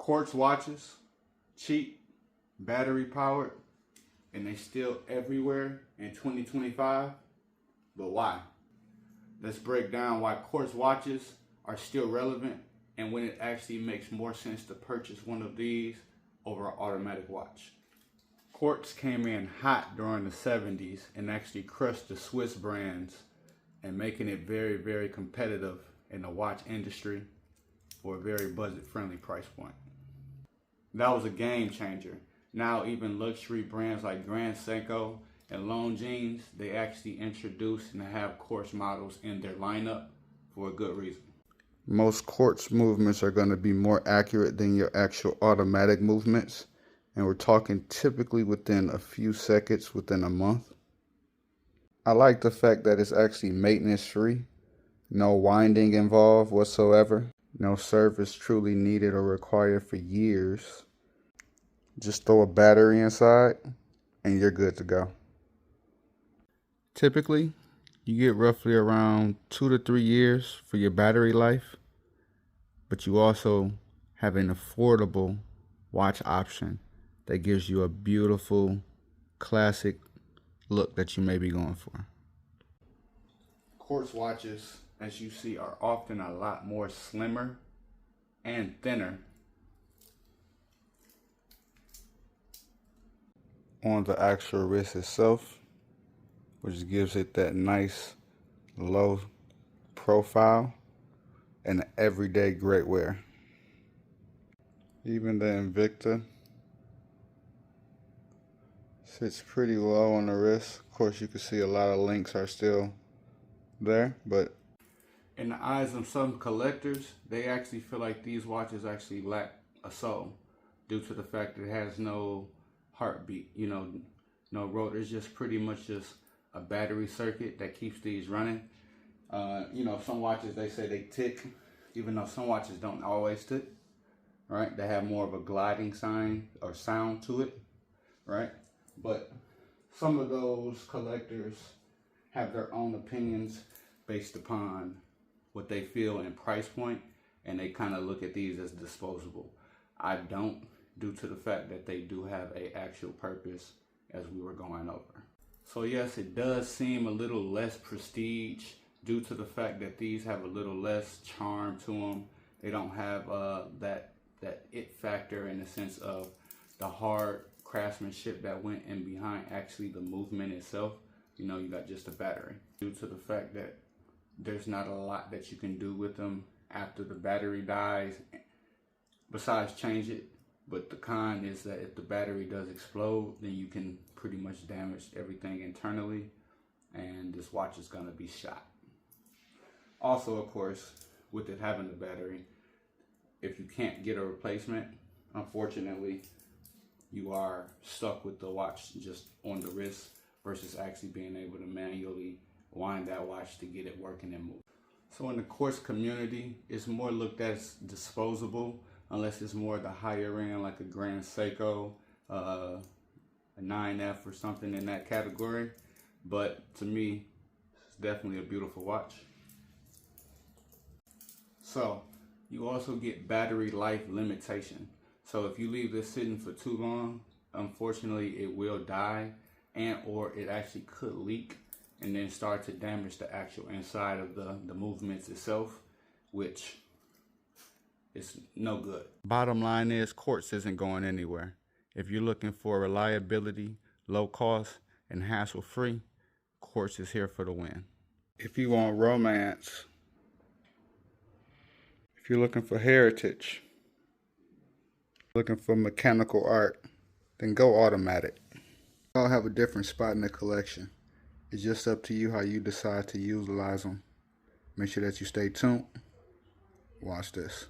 Quartz watches, cheap, battery powered, and they still everywhere in 2025. But why? Let's break down why Quartz watches are still relevant and when it actually makes more sense to purchase one of these over an automatic watch. Quartz came in hot during the 70s and actually crushed the Swiss brands and making it very, very competitive in the watch industry for a very budget-friendly price point. That was a game changer. Now even luxury brands like Grand Seiko and Longines, they actually introduce and have Quartz models in their lineup for a good reason. Most Quartz movements are going to be more accurate than your actual automatic movements, and we're talking typically within a few seconds within a month. I like the fact that it's actually maintenance free, no winding involved whatsoever, no service truly needed or required for years. Just throw a battery inside and you're good to go. Typically, you get roughly around 2 to 3 years for your battery life, but you also have an affordable watch option that gives you a beautiful, classic look that you may be going for. Quartz watches, as you see, are often a lot more slimmer and thinner on the actual wrist itself, which gives it that nice low profile and everyday great wear. Even the Invicta sits pretty low on the wrist. Of course, you can see a lot of links are still there, but in the eyes of some collectors, they actually feel like these watches actually lack a soul due to the fact that it has no heartbeat, no rotor. It's just pretty much just a battery circuit that keeps these running. Some watches, they say they tick, even though some watches don't always tick, right? They have more of a gliding sign or sound to it, right? But some of those collectors have their own opinions based upon what they feel in price point, and they kind of look at these as disposable. I don't, due to the fact that they do have an actual purpose, as we were going over. So yes, it does seem a little less prestige due to the fact that these have a little less charm to them. They don't have that it factor in the sense of the hard craftsmanship that went in behind actually the movement itself. You got just a battery. Due to the fact that there's not a lot that you can do with them after the battery dies besides change it. But the con is that if the battery does explode, then you can pretty much damage everything internally, and this watch is going to be shot. Also, of course, with it having the battery, if you can't get a replacement, unfortunately, you are stuck with the watch just on the wrist versus actually being able to manually wind that watch to get it working and moving. So in the Quartz community, it's more looked at as disposable, unless it's more the higher end, like a Grand Seiko, a 9F or something in that category. But to me, it's definitely a beautiful watch. So you also get battery life limitation. So if you leave this sitting for too long, unfortunately it will die, and or it actually could leak and then start to damage the actual inside of the movements itself, which is no good. Bottom line is, Quartz isn't going anywhere. If you're looking for reliability, low cost, and hassle-free, Quartz is here for the win. If you want romance, if you're looking for heritage, looking for mechanical art, then go automatic. I'll have a different spot in the collection. It's just up to you how you decide to utilize them. Make sure that you stay tuned. Watch this.